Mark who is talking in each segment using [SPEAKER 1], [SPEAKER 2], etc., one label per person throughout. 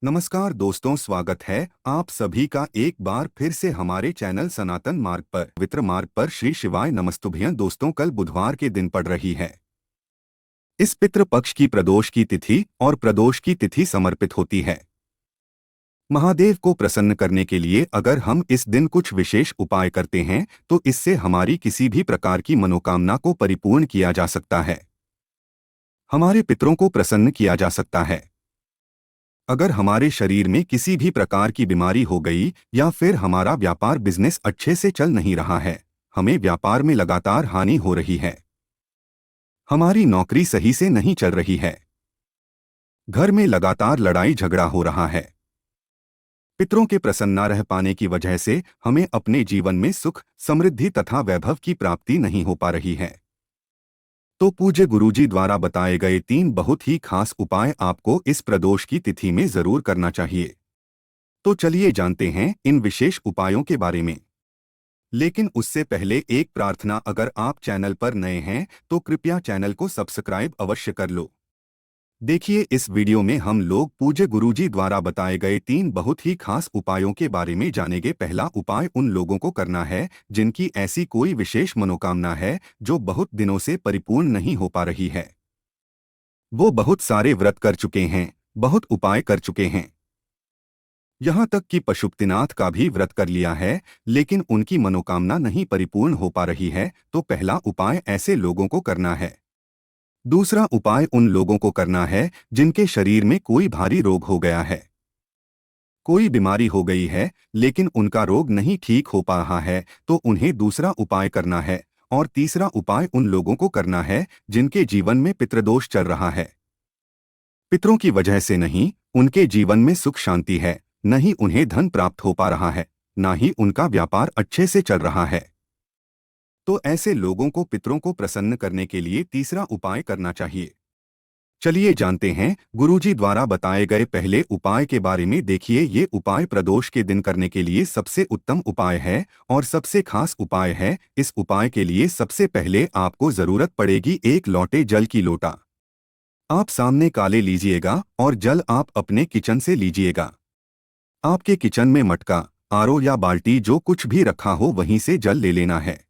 [SPEAKER 1] नमस्कार दोस्तों, स्वागत है आप सभी का एक बार फिर से हमारे चैनल सनातन मार्ग पर पवित्र मार्ग पर। श्री शिवाय नमस्तुभ्यं। दोस्तों, कल बुधवार के दिन पड़ रही है। इस पितृ पक्ष की प्रदोष की तिथि और प्रदोष की तिथि समर्पित होती है महादेव को प्रसन्न करने के लिए। अगर हम इस दिन कुछ विशेष उपाय करते हैं तो इससे हमारी किसी भी प्रकार की मनोकामना को परिपूर्ण किया जा सकता है, हमारे पितरों को प्रसन्न किया जा सकता है। अगर हमारे शरीर में किसी भी प्रकार की बीमारी हो गई या फिर हमारा व्यापार बिजनेस अच्छे से चल नहीं रहा है, हमें व्यापार में लगातार हानि हो रही है, हमारी नौकरी सही से नहीं चल रही है, घर में लगातार लड़ाई झगड़ा हो रहा है, पितरों के प्रसन्न न रह पाने की वजह से हमें अपने जीवन में सुख, समृद्धि तथा वैभव की प्राप्ति नहीं हो पा रही है, तो पूज्य गुरुजी द्वारा बताए गए 3 बहुत ही खास उपाय आपको इस प्रदोष की तिथि में जरूर करना चाहिए। तो चलिए जानते हैं इन विशेष उपायों के बारे में। लेकिन उससे पहले एक प्रार्थना, अगर आप चैनल पर नए हैं तो कृपया चैनल को सब्सक्राइब अवश्य कर लो। देखिए, इस वीडियो में हम लोग पूज्य गुरुजी द्वारा बताए गए 3 बहुत ही खास उपायों के बारे में जानेंगे। पहला उपाय उन लोगों को करना है जिनकी ऐसी कोई विशेष मनोकामना है जो बहुत दिनों से परिपूर्ण नहीं हो पा रही है। वो बहुत सारे व्रत कर चुके हैं, बहुत उपाय कर चुके हैं, यहाँ तक कि पशुपतिनाथ का भी व्रत कर लिया है, लेकिन उनकी मनोकामना नहीं परिपूर्ण हो पा रही है। तो पहला उपाय ऐसे लोगों को करना है। दूसरा उपाय उन लोगों को करना है जिनके शरीर में कोई भारी रोग हो गया है, कोई बीमारी हो गई है लेकिन उनका रोग नहीं ठीक हो पा रहा है, तो उन्हें दूसरा उपाय करना है। और तीसरा उपाय उन लोगों को करना है जिनके जीवन में पितृदोष चल रहा है, पितरों की वजह से नहीं उनके जीवन में सुख शांति है, न ही उन्हें धन प्राप्त हो पा रहा है, न ही उनका व्यापार अच्छे से चल रहा है। तो ऐसे लोगों को पितरों को प्रसन्न करने के लिए तीसरा उपाय करना चाहिए। चलिए जानते हैं गुरुजी द्वारा बताए गए पहले उपाय के बारे में। देखिए, ये उपाय प्रदोष के दिन करने के लिए सबसे उत्तम उपाय है और सबसे खास उपाय है। इस उपाय के लिए सबसे पहले आपको जरूरत पड़ेगी एक लोटे जल की। लोटा आप सामने काले लीजिएगा और जल आप अपने किचन से लीजिएगा। आपके किचन में मटका, आरो या बाल्टी जो कुछ भी रखा हो वहीं से जल ले लेना है।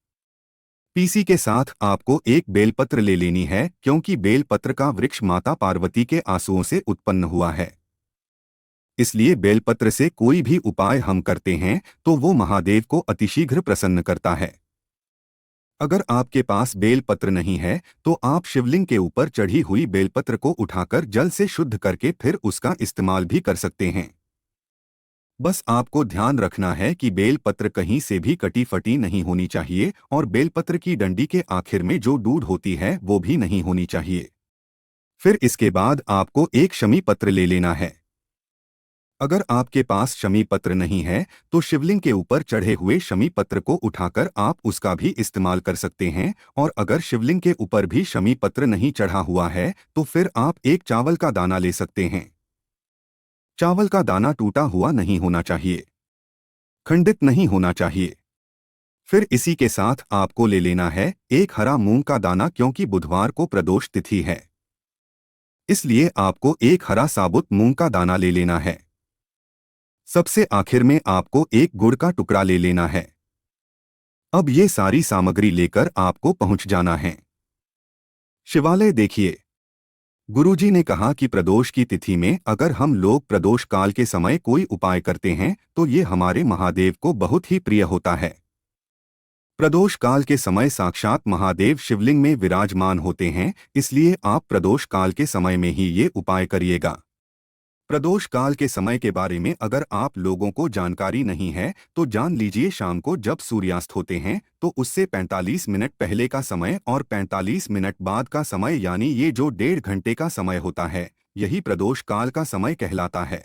[SPEAKER 1] पीसी के साथ आपको एक बेलपत्र ले लेनी है, क्योंकि बेलपत्र का वृक्ष माता पार्वती के आंसुओं से उत्पन्न हुआ है। इसलिए बेलपत्र से कोई भी उपाय हम करते हैं तो वो महादेव को अतिशीघ्र प्रसन्न करता है। अगर आपके पास बेलपत्र नहीं है तो आप शिवलिंग के ऊपर चढ़ी हुई बेलपत्र को उठाकर जल से शुद्ध करके फिर उसका इस्तेमाल भी कर सकते हैं। बस आपको ध्यान रखना है कि बेलपत्र कहीं से भी कटी फटी नहीं होनी चाहिए और बेलपत्र की डंडी के आखिर में जो डूड होती है वो भी नहीं होनी चाहिए। फिर इसके बाद आपको एक शमी पत्र ले लेना है। अगर आपके पास शमी पत्र नहीं है तो शिवलिंग के ऊपर चढ़े हुए शमी पत्र को उठाकर आप उसका भी इस्तेमाल कर सकते हैं। और अगर शिवलिंग के ऊपर भी शमी पत्र नहीं चढ़ा हुआ है तो फिर आप एक चावल का दाना ले सकते हैं। चावल का दाना टूटा हुआ नहीं होना चाहिए, खंडित नहीं होना चाहिए। फिर इसी के साथ आपको ले लेना है एक हरा मूंग का दाना, क्योंकि बुधवार को प्रदोष तिथि है, इसलिए आपको एक हरा साबुत मूंग का दाना ले लेना है। सबसे आखिर में आपको एक गुड़ का टुकड़ा ले लेना है। अब ये सारी सामग्री लेकर आपको पहुंच जाना है शिवालय। देखिए, गुरुजी ने कहा कि प्रदोष की तिथि में अगर हम लोग प्रदोष काल के समय कोई उपाय करते हैं तो ये हमारे महादेव को बहुत ही प्रिय होता है। प्रदोष काल के समय साक्षात महादेव शिवलिंग में विराजमान होते हैं, इसलिए आप प्रदोष काल के समय में ही ये उपाय करिएगा। प्रदोष काल के समय के बारे में अगर आप लोगों को जानकारी नहीं है तो जान लीजिए, शाम को जब सूर्यास्त होते हैं तो उससे 45 मिनट पहले का समय और 45 मिनट बाद का समय, यानी ये जो 1.5 घंटे का समय होता है, यही प्रदोष काल का समय कहलाता है।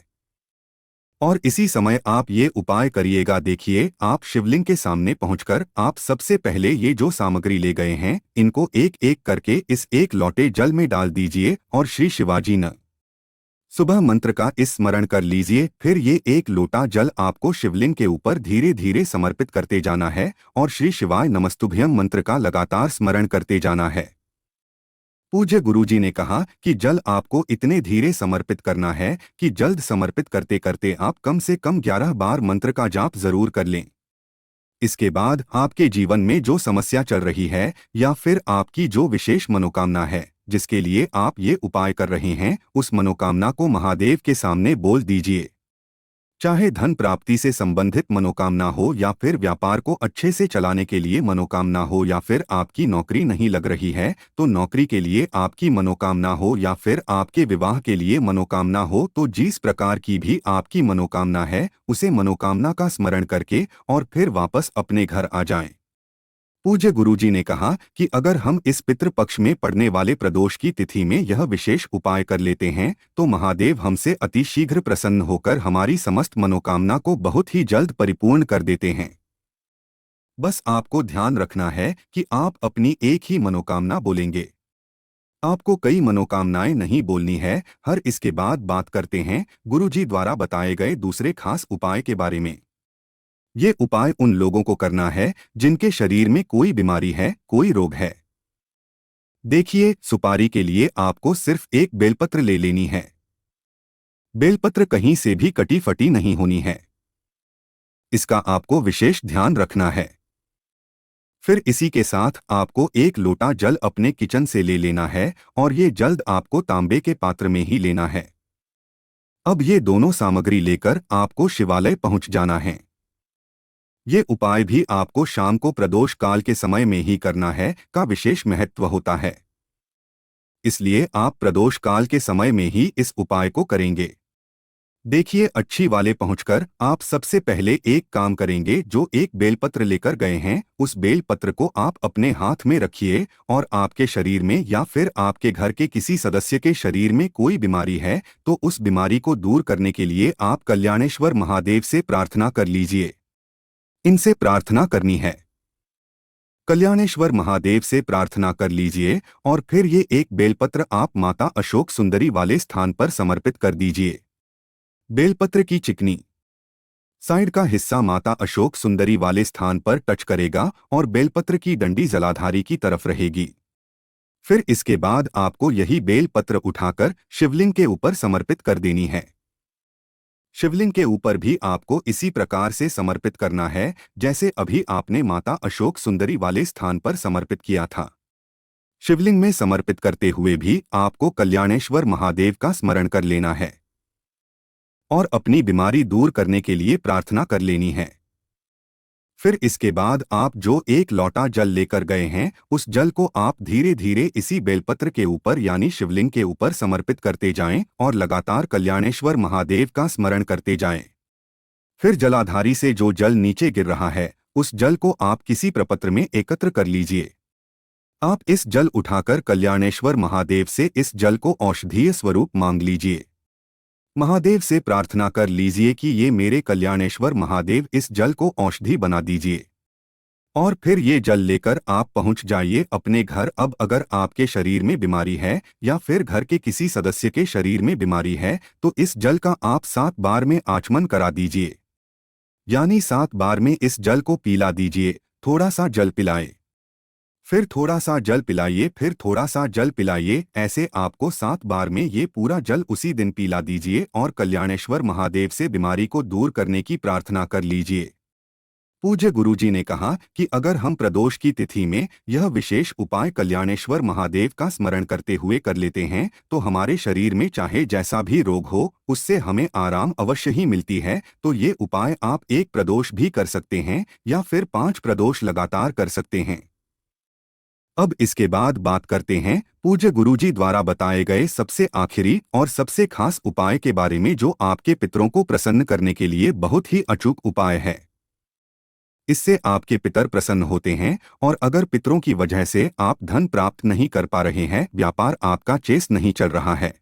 [SPEAKER 1] और इसी समय आप ये उपाय करिएगा। देखिए, आप शिवलिंग के सामने पहुंचकर आप सबसे पहले ये जो सामग्री ले गए हैं इनको एक एक करके इस एक लोटे जल में डाल दीजिए और श्री शिवाजी न सुबह मंत्र का स्मरण कर लीजिए। फिर ये एक लोटा जल आपको शिवलिंग के ऊपर धीरे धीरे समर्पित करते जाना है और श्री शिवाय नमस्तुभ्यं मंत्र का लगातार स्मरण करते जाना है। पूज्य गुरुजी ने कहा कि जल आपको इतने धीरे समर्पित करना है कि जल्द समर्पित करते करते आप कम से कम 11 बार मंत्र का जाप जरूर कर लें। इसके बाद आपके जीवन में जो समस्या चल रही है या फिर आपकी जो विशेष मनोकामना है जिसके लिए आप ये उपाय कर रहे हैं, उस मनोकामना को महादेव के सामने बोल दीजिए। चाहे धन प्राप्ति से संबंधित मनोकामना हो या फिर व्यापार को अच्छे से चलाने के लिए मनोकामना हो या फिर आपकी नौकरी नहीं लग रही है तो नौकरी के लिए आपकी मनोकामना हो या फिर आपके विवाह के लिए मनोकामना हो, तो जिस प्रकार की भी आपकी मनोकामना है उसे मनोकामना का स्मरण करके और फिर वापस अपने घर आ जाएं। पूज्य गुरुजी ने कहा कि अगर हम इस पितृपक्ष में पड़ने वाले प्रदोष की तिथि में यह विशेष उपाय कर लेते हैं तो महादेव हमसे अति शीघ्र प्रसन्न होकर हमारी समस्त मनोकामना को बहुत ही जल्द परिपूर्ण कर देते हैं। बस आपको ध्यान रखना है कि आप अपनी एक ही मनोकामना बोलेंगे। आपको कई मनोकामनाएं नहीं बोलनी है। हर इसके बाद बात करते हैं गुरुजी द्वारा बताए गए दूसरे खास उपाय के बारे में। ये उपाय उन लोगों को करना है जिनके शरीर में कोई बीमारी है, कोई रोग है। देखिए, सुपारी के लिए आपको सिर्फ एक बेलपत्र ले लेनी है। बेलपत्र कहीं से भी कटी फटी नहीं होनी है, इसका आपको विशेष ध्यान रखना है। फिर इसी के साथ आपको एक लोटा जल अपने किचन से ले लेना है और ये जल्द आपको तांबे के पात्र में ही लेना है। अब ये दोनों सामग्री लेकर आपको शिवालय पहुंच जाना है। ये उपाय भी आपको शाम को प्रदोष काल के समय में ही करना है का विशेष महत्व होता है, इसलिए आप प्रदोष काल के समय में ही इस उपाय को करेंगे। देखिए, अच्छी वाले पहुंचकर आप सबसे पहले एक काम करेंगे। जो एक बेलपत्र लेकर गए हैं उस बेलपत्र को आप अपने हाथ में रखिए और आपके शरीर में या फिर आपके घर के किसी सदस्य के शरीर में कोई बीमारी है तो उस बीमारी को दूर करने के लिए आप कल्याणेश्वर महादेव से प्रार्थना कर लीजिए। इनसे प्रार्थना करनी है, कल्याणेश्वर महादेव से प्रार्थना कर लीजिए और फिर ये एक बेलपत्र आप माता अशोक सुंदरी वाले स्थान पर समर्पित कर दीजिए। बेलपत्र की चिकनी साइड का हिस्सा माता अशोक सुंदरी वाले स्थान पर टच करेगा और बेलपत्र की डंडी जलाधारी की तरफ रहेगी। फिर इसके बाद आपको यही बेलपत्र उठाकर शिवलिंग के ऊपर समर्पित कर देनी है। शिवलिंग के ऊपर भी आपको इसी प्रकार से समर्पित करना है जैसे अभी आपने माता अशोक सुंदरी वाले स्थान पर समर्पित किया था। शिवलिंग में समर्पित करते हुए भी आपको कल्याणेश्वर महादेव का स्मरण कर लेना है और अपनी बीमारी दूर करने के लिए प्रार्थना कर लेनी है। फिर इसके बाद आप जो एक लोटा जल लेकर गए हैं उस जल को आप धीरे धीरे इसी बेलपत्र के ऊपर यानी शिवलिंग के ऊपर समर्पित करते जाएं और लगातार कल्याणेश्वर महादेव का स्मरण करते जाएं। फिर जलाधारी से जो जल नीचे गिर रहा है उस जल को आप किसी प्रपत्र में एकत्र कर लीजिए। आप इस जल उठाकर कल्याणेश्वर महादेव से इस जल को औषधीय स्वरूप मांग लीजिए। महादेव से प्रार्थना कर लीजिए कि ये मेरे कल्याणेश्वर महादेव इस जल को औषधि बना दीजिए और फिर ये जल लेकर आप पहुंच जाइए अपने घर। अब अगर आपके शरीर में बीमारी है या फिर घर के किसी सदस्य के शरीर में बीमारी है तो इस जल का आप 7 बार में आचमन करा दीजिए, यानी 7 बार में इस जल को पिला दीजिए। थोड़ा सा जल पिलाए, फिर थोड़ा सा जल पिलाइए, फिर थोड़ा सा जल पिलाइए। ऐसे आपको 7 बार में ये पूरा जल उसी दिन पिला दीजिए और कल्याणेश्वर महादेव से बीमारी को दूर करने की प्रार्थना कर लीजिए। पूज्य गुरुजी ने कहा कि अगर हम प्रदोष की तिथि में यह विशेष उपाय कल्याणेश्वर महादेव का स्मरण करते हुए कर लेते हैं तो हमारे शरीर में चाहे जैसा भी रोग हो उससे हमें आराम अवश्य ही मिलती है। तो ये उपाय आप एक प्रदोष भी कर सकते हैं या फिर 5 प्रदोष लगातार कर सकते हैं। अब इसके बाद बात करते हैं पूज्य गुरुजी द्वारा बताए गए सबसे आखिरी और सबसे खास उपाय के बारे में जो आपके पितरों को प्रसन्न करने के लिए बहुत ही अचूक उपाय है। इससे आपके पितर प्रसन्न होते हैं और अगर पितरों की वजह से आप धन प्राप्त नहीं कर पा रहे हैं, व्यापार आपका चेस नहीं चल रहा है,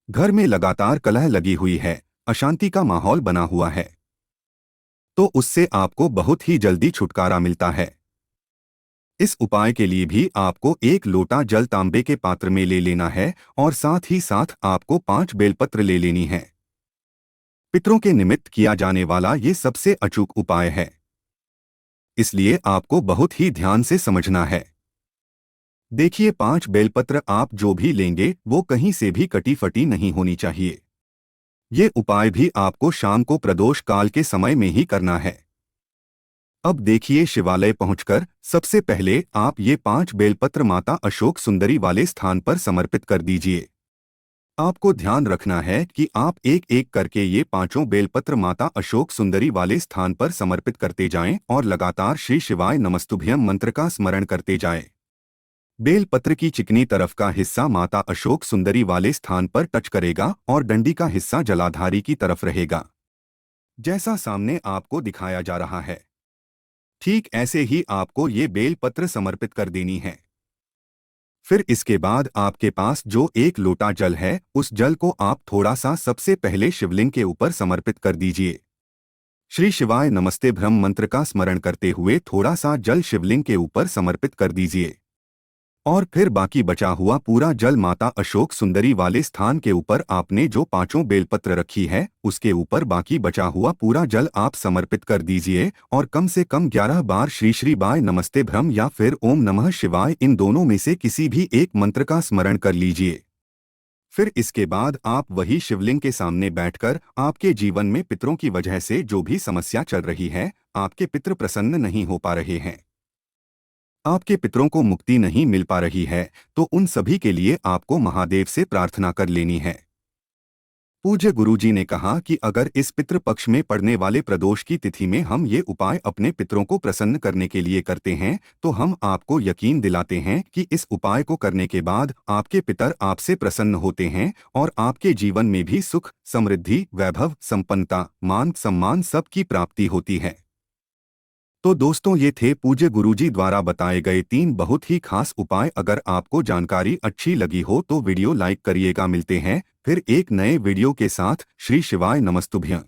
[SPEAKER 1] घर में लगातार कलह लगी हुई है, अशांति का माहौल बना हुआ है, तो उससे आपको बहुत ही जल्दी छुटकारा मिलता है। इस उपाय के लिए भी आपको एक लोटा जल तांबे के पात्र में ले लेना है और साथ ही साथ आपको 5 बेलपत्र ले लेनी है। पितरों के निमित्त किया जाने वाला ये सबसे अचूक उपाय है, इसलिए आपको बहुत ही ध्यान से समझना है। देखिए 5 बेलपत्र आप जो भी लेंगे वो कहीं से भी कटी फटी नहीं होनी चाहिए। ये उपाय भी आपको शाम को प्रदोष काल के समय में ही करना है। अब देखिए शिवालय पहुंचकर सबसे पहले आप ये 5 बेलपत्र माता अशोक सुंदरी वाले स्थान पर समर्पित कर दीजिए। आपको ध्यान रखना है कि आप एक एक करके ये 5 बेलपत्र माता अशोक सुंदरी वाले स्थान पर समर्पित करते जाएं और लगातार श्री शिवाय नमस्तुभ्यम मंत्र का स्मरण करते जाएं। बेलपत्र की चिकनी तरफ का हिस्सा माता अशोक सुंदरी वाले स्थान पर टच करेगा और डंडी का हिस्सा जलाधारी की तरफ रहेगा, जैसा सामने आपको दिखाया जा रहा है। ठीक ऐसे ही आपको ये बेलपत्र समर्पित कर देनी है। फिर इसके बाद आपके पास जो एक लोटा जल है उस जल को आप थोड़ा सा सबसे पहले शिवलिंग के ऊपर समर्पित कर दीजिए। श्री शिवाय नमस्ते ब्रह्म मंत्र का स्मरण करते हुए थोड़ा सा जल शिवलिंग के ऊपर समर्पित कर दीजिए और फिर बाकी बचा हुआ पूरा जल माता अशोक सुंदरी वाले स्थान के ऊपर आपने जो 5 बेलपत्र रखी है उसके ऊपर बाकी बचा हुआ पूरा जल आप समर्पित कर दीजिए और कम से कम 11 बार श्री श्री बाय नमस्ते ब्रह्म या फिर ओम नमः शिवाय इन दोनों में से किसी भी एक मंत्र का स्मरण कर लीजिए। फिर इसके बाद आप वही शिवलिंग के सामने बैठकर आपके जीवन में पितरों की वजह से जो भी समस्या चल रही है, आपके पितृ प्रसन्न नहीं हो पा रहे हैं, आपके पितरों को मुक्ति नहीं मिल पा रही है, तो उन सभी के लिए आपको महादेव से प्रार्थना कर लेनी है। पूज्य गुरुजी ने कहा कि अगर इस पितृ पक्ष में पड़ने वाले प्रदोष की तिथि में हम ये उपाय अपने पितरों को प्रसन्न करने के लिए करते हैं तो हम आपको यकीन दिलाते हैं कि इस उपाय को करने के बाद आपके पितर आपसे प्रसन्न होते हैं और आपके जीवन में भी सुख, समृद्धि, वैभव, संपन्नता, मान सम्मान सब की प्राप्ति होती है। तो दोस्तों ये थे पूज्य गुरुजी द्वारा बताए गए 3 बहुत ही खास उपाय। अगर आपको जानकारी अच्छी लगी हो तो वीडियो लाइक करिएगा। मिलते हैं फिर एक नए वीडियो के साथ। श्री शिवाय नमस्तुभ्यं।